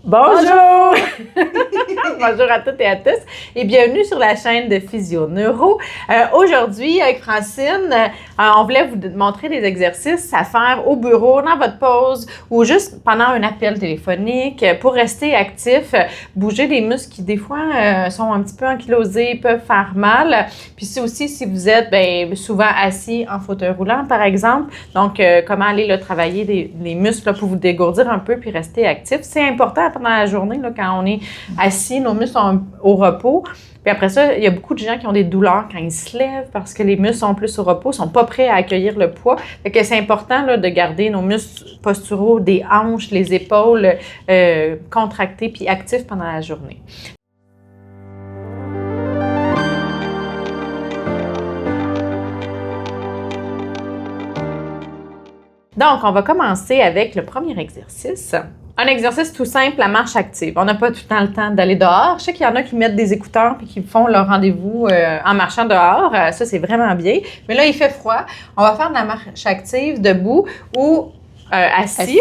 Bonjour! Bonjour à toutes et à tous et bienvenue sur la chaîne de Physio-Neuro. Aujourd'hui, avec Francine, on voulait vous montrer des exercices à faire au bureau, dans votre pause ou juste pendant un appel téléphonique pour rester actif, bouger les muscles qui, des fois, sont un petit peu ankylosés, peuvent faire mal. Puis c'est aussi si vous êtes souvent assis en fauteuil roulant, par exemple. Donc, comment aller là, travailler les muscles là, pour vous dégourdir un peu puis rester actif. C'est important pendant la journée, là, quand on est assis, nos muscles sont au repos. Puis après ça, il y a beaucoup de gens qui ont des douleurs quand ils se lèvent parce que les muscles sont plus au repos, sont pas prêts à accueillir le poids. Fait que c'est important là, de garder nos muscles posturaux, des hanches, les épaules contractés puis actifs pendant la journée. Donc, on va commencer avec le premier exercice. Un exercice tout simple, la marche active. On n'a pas tout le temps d'aller dehors. Je sais qu'il y en a qui mettent des écouteurs et qui font leur rendez-vous en marchant dehors. Ça, c'est vraiment bien. Mais là, il fait froid. On va faire de la marche active debout ou assis.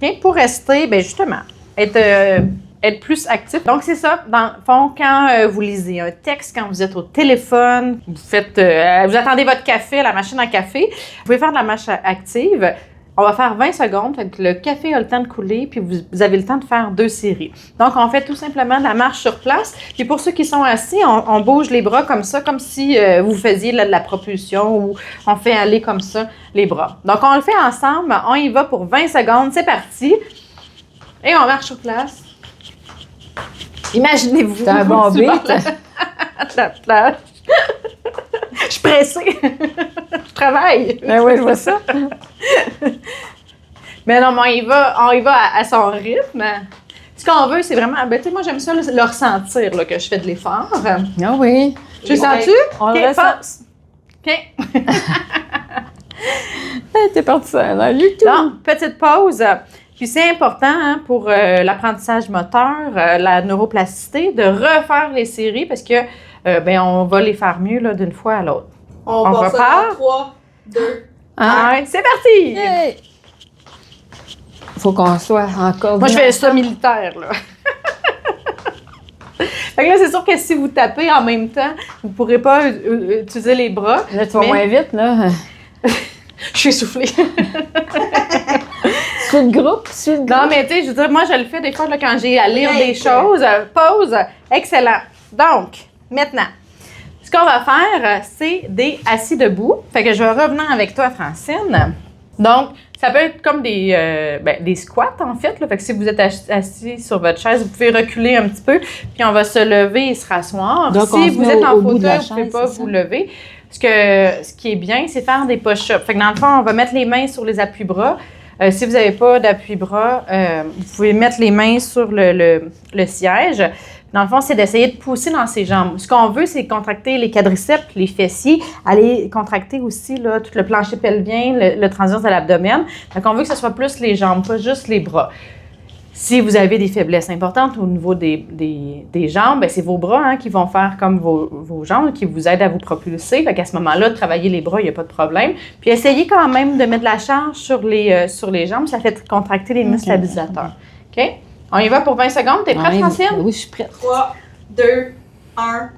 Okay? Pour rester, justement, être plus actif. Donc, c'est ça, dans le fond, quand vous lisez un texte, quand vous êtes au téléphone, vous attendez votre café à la machine à café, vous pouvez faire de la marche active. On va faire 20 secondes, fait que le café a le temps de couler, puis vous avez le temps de faire 2 séries. Donc, on fait tout simplement de la marche sur place. Puis pour ceux qui sont assis, on bouge les bras comme ça, comme si vous faisiez de la propulsion ou on fait aller comme ça les bras. Donc, on le fait ensemble. On y va pour 20 secondes. C'est parti. Et on marche sur place. Imaginez-vous. C'est un bon beat. La plage. Je suis pressée. Je travaille. Ben oui, je vois ça. Mais non, mais on y va à son rythme. Ce qu'on veut, c'est vraiment... tu sais, moi, j'aime ça le ressentir là, que je fais de l'effort. Ah oui. Tu le sens-tu? On le ressent. OK. T'es parti ça dans le tout. Donc, petite pause. Puis c'est important pour l'apprentissage moteur, la neuroplasticité, de refaire les séries parce que on va les faire mieux là, d'une fois à l'autre. On repart. 3, 2, 1. C'est parti! Hey. Faut qu'on soit encore... Moi, je fais ça militaire, là. Fait que là, c'est sûr que si vous tapez en même temps, vous ne pourrez pas utiliser les bras. Là, tu vas moins vite, là. Je suis essoufflée. Suis de groupe, Non, mais tu sais, je veux dire, moi, je le fais des fois là, quand j'ai à lire des choses. Pause. Excellent. Donc, maintenant, ce qu'on va faire, c'est des assis debout. Fait que je vais revenir avec toi, Francine. Donc, ça peut être comme des squats, en fait. Là. Fait que si vous êtes assis sur votre chaise, vous pouvez reculer un petit peu, puis on va se lever et se rasseoir. Donc, si vous êtes en fauteuil, vous ne pouvez pas vous lever. Ce qui est bien, c'est faire des push-ups. Fait que dans le fond, on va mettre les mains sur les appuis-bras. Si vous n'avez pas d'appui-bras, vous pouvez mettre les mains sur le siège. Dans le fond, c'est d'essayer de pousser dans ses jambes. Ce qu'on veut, c'est contracter les quadriceps, les fessiers, aller contracter aussi là, tout le plancher pelvien, le transverse de l'abdomen. Donc, on veut que ce soit plus les jambes, pas juste les bras. Si vous avez des faiblesses importantes au niveau des jambes, c'est vos bras qui vont faire comme vos jambes, qui vous aident à vous propulser. Fait qu'à ce moment-là, travailler les bras, il n'y a pas de problème. Puis essayez quand même de mettre de la charge sur les jambes. Ça fait contracter les muscles stabilisateurs. OK? On y va pour 20 secondes. T'es prête, Francine? Oui, je suis prête. 3, 2, 1,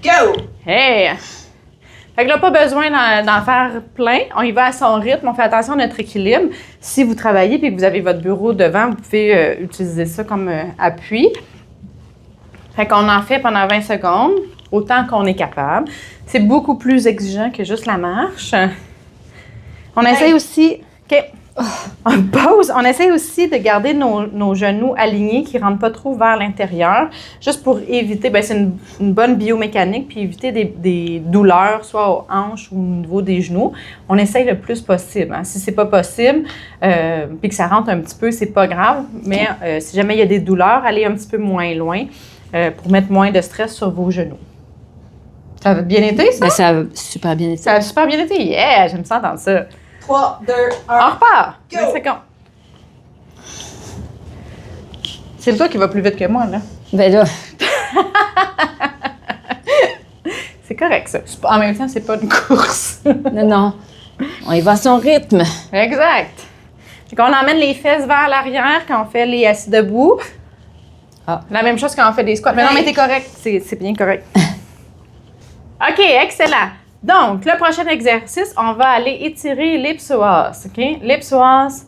go! Hey! Fait que là, pas besoin d'en faire plein. On y va à son rythme. On fait attention à notre équilibre. Si vous travaillez et que vous avez votre bureau devant, vous pouvez utiliser ça comme appui. Fait qu'on en fait pendant 20 secondes, autant qu'on est capable. C'est beaucoup plus exigeant que juste la marche. On essaye aussi... OK. On pause. On essaie aussi de garder nos genoux alignés qui ne rentrent pas trop vers l'intérieur, juste pour éviter, c'est une bonne biomécanique, puis éviter des douleurs, soit aux hanches ou au niveau des genoux. On essaye le plus possible. Hein. Si ce n'est pas possible, puis que ça rentre un petit peu, c'est pas grave, mais si jamais il y a des douleurs, allez un petit peu moins loin pour mettre moins de stress sur vos genoux. Ça a bien été, ça? Ça a super bien été. Ça a super bien été? Yeah! J'aime ça entendre ça. 3, 2, 1. On repart! Go! 20 secondes. C'est toi qui va plus vite que moi, là. Ben là. C'est correct, ça. En même temps, c'est pas une course. Non. On y va à son rythme. Exact. Fait qu'on emmène les fesses vers l'arrière quand on fait les assis debout. La même chose quand on fait des squats. Mais non, mais t'es correct. C'est bien correct. OK, excellent. Donc, le prochain exercice, on va aller étirer les psoas. OK? Les psoas,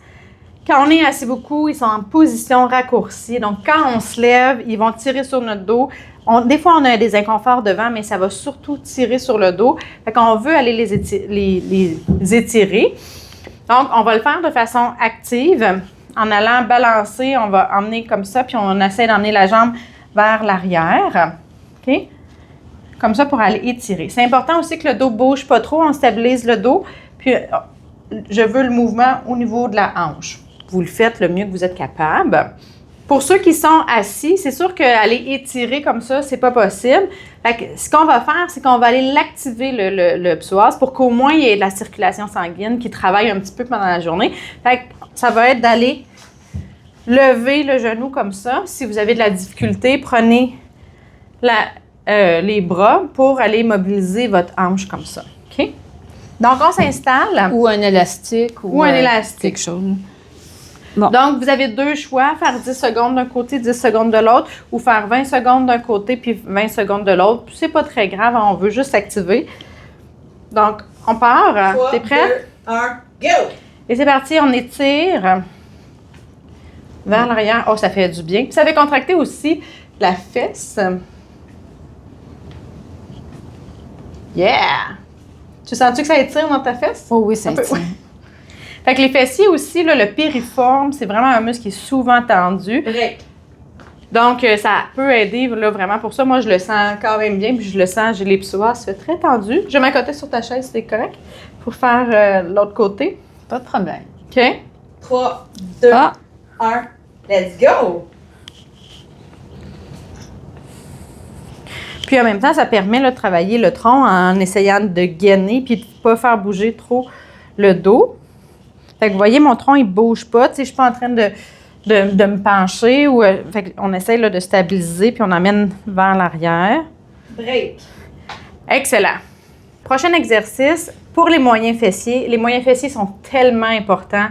quand on est assis beaucoup, ils sont en position raccourcie. Donc, quand on se lève, ils vont tirer sur notre dos. Des fois, on a des inconforts devant, mais ça va surtout tirer sur le dos. Fait qu'on veut aller les étirer. Donc, on va le faire de façon active. En allant balancer, on va emmener comme ça, puis on essaie d'emmener la jambe vers l'arrière. OK? Comme ça pour aller étirer. C'est important aussi que le dos ne bouge pas trop. On stabilise le dos. Puis, je veux le mouvement au niveau de la hanche. Vous le faites le mieux que vous êtes capable. Pour ceux qui sont assis, c'est sûr qu'aller étirer comme ça, c'est pas possible. Fait que, ce qu'on va faire, c'est qu'on va aller l'activer, le psoas, pour qu'au moins il y ait de la circulation sanguine qui travaille un petit peu pendant la journée. Fait que, ça va être d'aller lever le genou comme ça. Si vous avez de la difficulté, prenez les bras pour aller mobiliser votre hanche comme ça. OK? Donc, on s'installe. Ou un élastique. Ou un élastique. Quelque chose. Bon. Donc, vous avez deux choix, faire 10 secondes d'un côté, 10 secondes de l'autre, ou faire 20 secondes d'un côté puis 20 secondes de l'autre. C'est pas très grave, on veut juste s'activer. Donc, on part. 3, T'es prête? 2, 1, go! Et c'est parti, on étire vers l'arrière. Oh, ça fait du bien. Puis ça fait contracter aussi la fesse. Yeah! Tu sens-tu que ça étire dans ta fesse? Oh oui, ça Un peu, tient. ouais. Fait que les fessiers aussi, là, le piriforme, c'est vraiment un muscle qui est souvent tendu. Break. Donc, ça peut aider là, vraiment pour ça. Moi, je le sens quand même bien, puis je le sens, j'ai les psoas très tendus. Je vais m'accoter sur ta chaise, c'est correct, pour faire l'autre côté. Pas de problème. OK? 3, 2, 1, let's go! Puis en même temps, ça permet là, de travailler le tronc en essayant de gainer puis de ne pas faire bouger trop le dos. Fait que vous voyez, mon tronc, il ne bouge pas. Tu sais, je ne suis pas en train de me pencher. Fait qu'on essaye là, de stabiliser puis on amène vers l'arrière. Break. Excellent. Prochain exercice, pour les moyens fessiers. Les moyens fessiers sont tellement importants.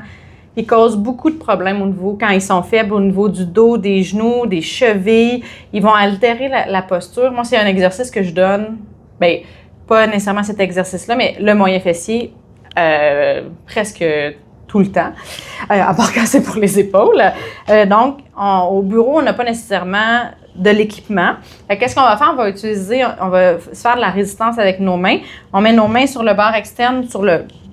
Ils causent beaucoup de problèmes au niveau, quand ils sont faibles, au niveau du dos, des genoux, des chevilles. Ils vont altérer la posture. Moi, c'est un exercice que je donne, bien, pas nécessairement cet exercice-là, mais le moyen fessier, presque tout le temps, à part quand c'est pour les épaules. Donc, au bureau, on n'a pas nécessairement de l'équipement. Qu'est-ce qu'on va faire? On va se faire de la résistance avec nos mains. On met nos mains sur le bord externe,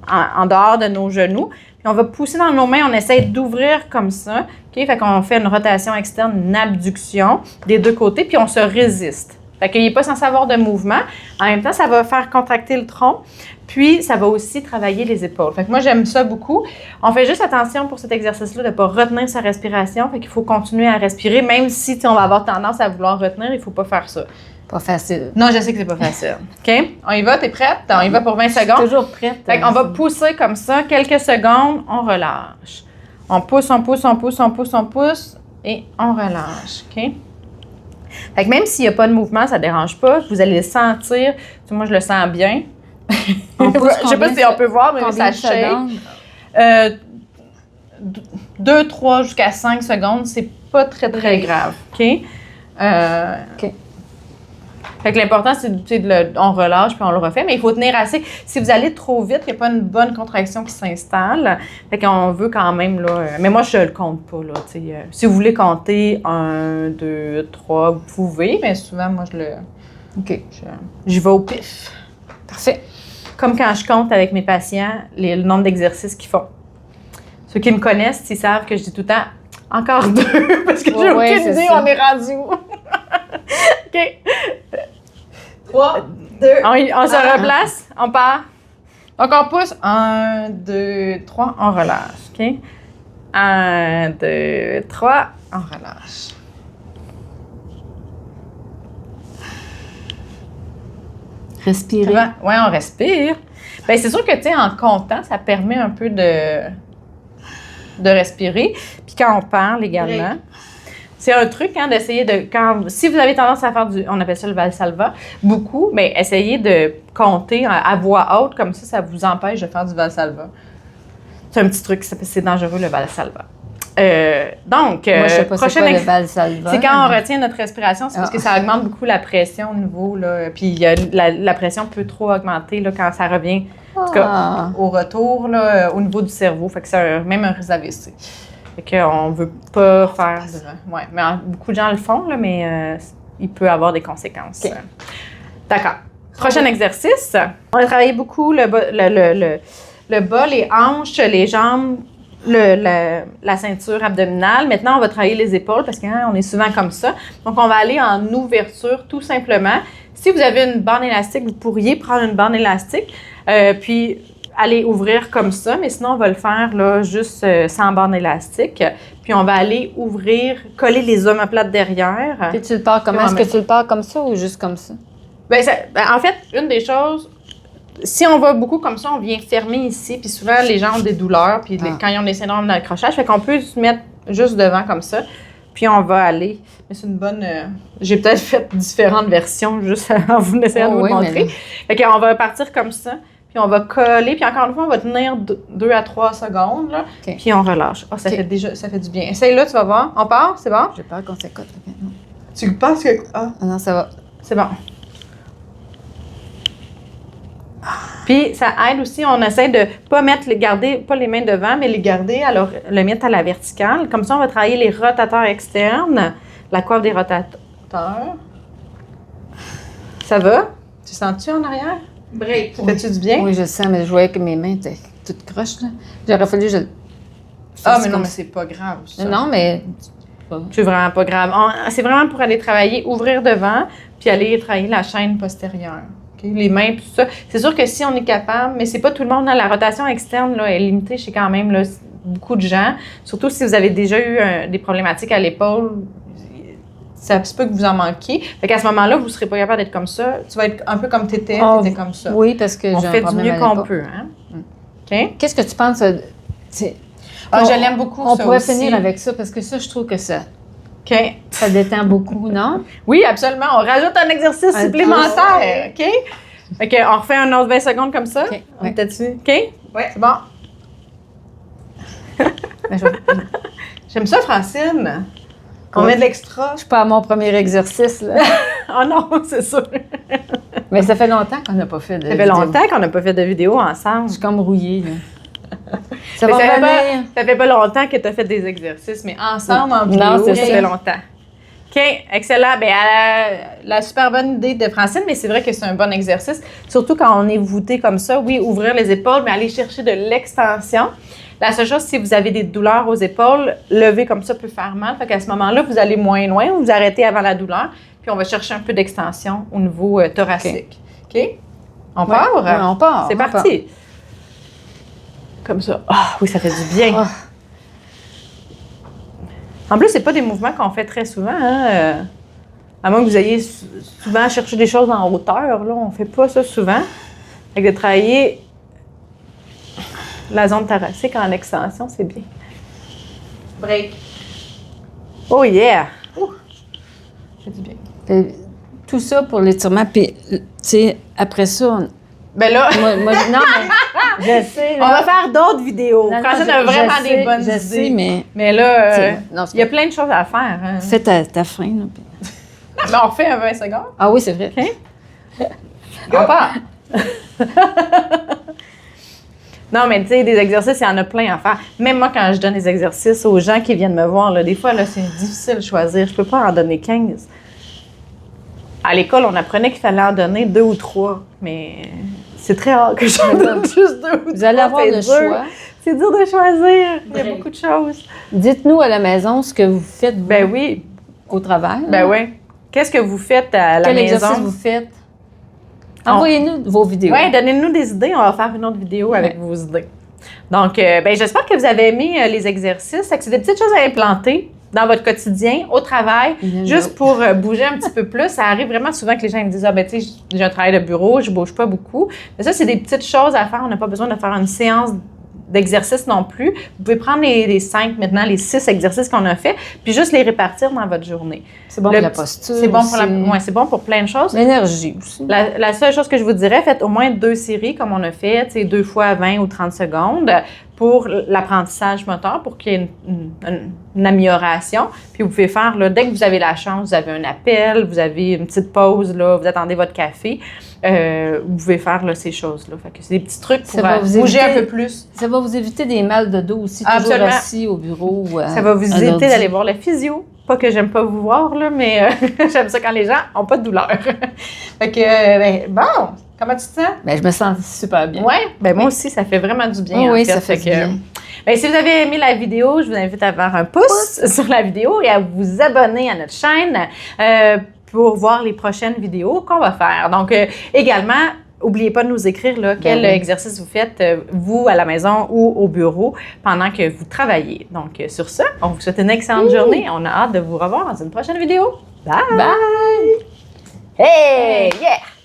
en dehors de nos genoux. Puis on va pousser dans nos mains, on essaie d'ouvrir comme ça. OK? Fait qu'on fait une rotation externe, une abduction des deux côtés, puis on se résiste. Fait qu'il n'est pas censé avoir de mouvement. En même temps, ça va faire contracter le tronc, puis ça va aussi travailler les épaules. Fait que moi, j'aime ça beaucoup. On fait juste attention pour cet exercice-là de ne pas retenir sa respiration. Fait qu'il faut continuer à respirer, même si on va avoir tendance à vouloir retenir, il ne faut pas faire ça. Pas facile. Non, je sais que c'est pas facile. OK? On y va, t'es prête? On y va pour 20 secondes? Toujours prête. Fait qu'on va pousser comme ça, quelques secondes, on relâche. On pousse, on pousse, on pousse, on pousse, on pousse, et on relâche. OK? Fait que même s'il n'y a pas de mouvement, ça ne dérange pas. Vous allez le sentir. Tu sais, moi, je le sens bien. Je sais pas si on peut voir, mais ça shake. 2, 3 jusqu'à 5 secondes, c'est pas très, très grave. OK? OK. Fait que l'important, c'est on relâche puis on le refait, mais il faut tenir assez. Si vous allez trop vite, il n'y a pas une bonne contraction qui s'installe. Fait qu'on veut quand même, là. Mais moi, je le compte pas, là. Si vous voulez compter 1, 2, 3, vous pouvez, mais souvent, moi, OK. J'y vais au pif. Parfait. Comme quand je compte avec mes patients le nombre d'exercices qu'ils font. Ceux qui me connaissent, ils savent que je dis tout le temps encore 2, parce que j'ai aucune idée, on est rendu où. OK. 3, 2, On se replace, on part. Donc, on pousse. 1, 2, 3, on relâche. OK? 1, 2, 3, on relâche. Respirer. Oui, on respire. Bien, c'est sûr que, tu sais, en comptant, ça permet un peu de respirer. Puis quand on parle également, c'est un truc d'essayer de... si vous avez tendance à faire on appelle ça le Valsalva, beaucoup, mais essayez de compter à voix haute, comme ça vous empêche de faire du Valsalva. C'est un petit truc, c'est dangereux le Valsalva. Donc, Moi, je sais pas c'est prochaine quoi le Valsalva. c'est quand on retient notre respiration, c'est parce que Ah. ça augmente beaucoup la pression au niveau, là. Puis la pression peut trop augmenter là, quand ça revient, en tout cas, au retour, là, au niveau du cerveau. Fait que c'est même un risque d'AVC. Fait qu'on veut pas faire... Ouais, mais beaucoup de gens le font, là, mais il peut avoir des conséquences. OK. D'accord. Prochain exercice. On a travaillé beaucoup le bas, les hanches, les jambes, la ceinture abdominale. Maintenant, on va travailler les épaules parce qu'on est souvent comme ça. Donc, on va aller en ouverture tout simplement. Si vous avez une bande élastique, vous pourriez prendre une bande élastique puis aller ouvrir comme ça. Mais sinon, on va le faire là, juste sans bande élastique. Puis, on va aller ouvrir, coller les omoplates derrière. Puis tu le pars comment? Est-ce que tu le pars comme ça ou juste comme ça? Ben, en fait, une des choses, si on va beaucoup comme ça, on vient fermer ici, puis souvent, les gens ont des douleurs, puis quand ils ont des syndromes d'accrochage, fait qu'on peut se mettre juste devant comme ça, puis on va aller. Mais c'est une bonne... j'ai peut-être fait différentes versions, juste en vous essayant de vous le montrer. Fait qu'on va partir comme ça, puis on va coller, puis encore une fois, on va tenir 2 à 3 secondes, là, puis on relâche. Oh, ça fait du bien. Essaye-là, tu vas voir. On part, c'est bon? J'ai peur qu'on s'écoute. Tu penses que... Ah, non, ça va. c'est bon. Puis, ça aide aussi, on essaie de pas garder pas les mains devant, mais les garder, alors le mettre à la verticale. Comme ça, on va travailler les rotateurs externes, la coiffe des rotateurs. Ça va? Tu sens-tu en arrière? Break. Fais-tu du bien? Oui, je sens, mais je voyais que mes mains étaient toutes croches, là. J'aurais fallu que je le... Ah, mais non, mais c'est pas grave, ça. Non, mais... C'est vraiment pas grave. C'est vraiment pour aller travailler, ouvrir devant, puis aller travailler la chaîne postérieure. Okay? Les mains, tout ça. C'est sûr que si on est capable, mais c'est pas tout le monde. La rotation externe là, est limitée chez quand même là, beaucoup de gens. Surtout si vous avez déjà eu des problématiques à l'épaule, ça se peut que vous en manquiez. Fait qu'à ce moment-là, vous ne serez pas capable d'être comme ça. Tu vas être un peu comme tu étais comme ça. Oui, parce que on j'ai fait un du problème mieux à qu'on l'épaule. peut. Hein? OK? Qu'est-ce que tu penses? Je l'aime beaucoup, on ça pourrait aussi. finir avec ça, parce que ça, je trouve que ça OK. détend beaucoup, non? Oui, absolument. On rajoute un exercice Un supplémentaire. OK? OK, on refait un autre 20 secondes comme ça. OK. On Ouais. était dessus. OK? Ouais. C'est bon. Ben, J'aime ça, Francine. On Ouais. met de l'extra. je suis pas à mon premier exercice, là. Oh non, c'est sûr. Mais ça fait longtemps qu'on n'a pas fait de Ça fait vidéo. longtemps qu'on n'a pas fait de vidéo ensemble. Je suis comme rouillée, là. Ça Mais va revenir. ça fait pas longtemps que tu as fait des exercices, mais ensemble en vidéo, Non, c'est ça ça. fait longtemps. OK, excellent. Bien, la super bonne idée de Francine, mais c'est vrai que c'est un bon exercice, surtout quand on est voûté comme ça. Oui, ouvrir les épaules, mais aller chercher de l'extension. La seule chose, si vous avez des douleurs aux épaules, lever comme ça peut faire mal. Fait qu'à ce moment-là, vous allez moins loin, vous arrêtez avant la douleur, puis on va chercher un peu d'extension au niveau thoracique. OK? On part? Ouais, on part. C'est on part. parti. Comme ça. Ah oui, ça fait du bien. Ah. En plus, c'est pas des mouvements qu'on fait très souvent. Hein? À moins que vous ayez souvent cherché des choses en hauteur. Là, on fait pas ça souvent. Fait que de travailler la zone thoracique en extension, c'est bien. Break. Oh yeah! Ouh. Ça fait du bien. Tout ça pour l'étirement, puis, tu sais, après ça, Ben là, moi, non, mais je sais, on va faire d'autres vidéos. Non, non, Francine a vraiment je des sais, bonnes je idées. sais, mais là, sais, non, c'est il y a plein de choses à faire. Hein. fais ta fin, là. puis- Mais on refait un 20 secondes. Ah oui, c'est vrai. On part. Non, mais tu sais, des exercices, il y en a plein à faire. Même moi, quand je donne des exercices aux gens qui viennent me voir, là, des fois, là, c'est difficile de choisir. Je peux pas en donner 15. À l'école, on apprenait qu'il fallait en donner 2 ou 3, mais c'est très rare que j'en donne juste 2 ou 3. Vous allez avoir c'est le dur. choix. C'est dur de choisir. Il y a Ouais. beaucoup de choses. Dites-nous à la maison ce que vous faites vous, Ben oui, au travail. ben oui. Qu'est-ce que vous faites à la Quel maison? exercice vous faites? Envoyez-nous vos vidéos. Oui, donnez-nous des idées. On va faire une autre vidéo avec vos idées. Donc, ben, j'espère que vous avez aimé les exercices. C'est des petites choses à implanter dans votre quotidien, au travail, juste pour bouger un petit peu plus. Ça arrive vraiment souvent que les gens me disent « Ah, ben, tu sais, j'ai un travail de bureau, je bouge pas beaucoup. » Mais ça, c'est des petites choses à faire. On n'a pas besoin de faire une séance d'exercices non plus. Vous pouvez prendre les 5, maintenant les 6 exercices qu'on a fait, puis juste les répartir dans votre journée. C'est bon Le pour la petit- posture. C'est bon pour aussi. c'est bon pour plein de choses. L'énergie aussi. La seule chose que je vous dirais, faites au moins 2 séries comme on a fait, tu sais, 2 fois 20 ou 30 secondes. pour l'apprentissage moteur, pour qu'il y ait une amélioration. Puis vous pouvez faire, là, dès que vous avez la chance, vous avez un appel, vous avez une petite pause, là, vous attendez votre café, vous pouvez faire là, ces choses-là. Fait que c'est des petits trucs pour bouger un peu plus. Ça va vous éviter des mal de dos aussi, Absolument. toujours assis au bureau. Ça va vous éviter d'aller voir le physio. Pas que j'aime pas vous voir, là, mais j'aime ça quand les gens n'ont pas de douleur. Fait que, bon, comment tu te sens? Ben, je me sens super bien. Oui, ben moi aussi, ça fait vraiment du bien. Oui, en fait. ça fait du bien. Ben, si vous avez aimé la vidéo, je vous invite à faire un pouce sur la vidéo et à vous abonner à notre chaîne pour voir les prochaines vidéos qu'on va faire. Donc, également, n'oubliez pas de nous écrire là, quel exercice vous faites, vous, à la maison ou au bureau, pendant que vous travaillez. Donc, sur ça, on vous souhaite une excellente journée. On a hâte de vous revoir dans une prochaine vidéo. Bye! Bye! Hey! Yeah!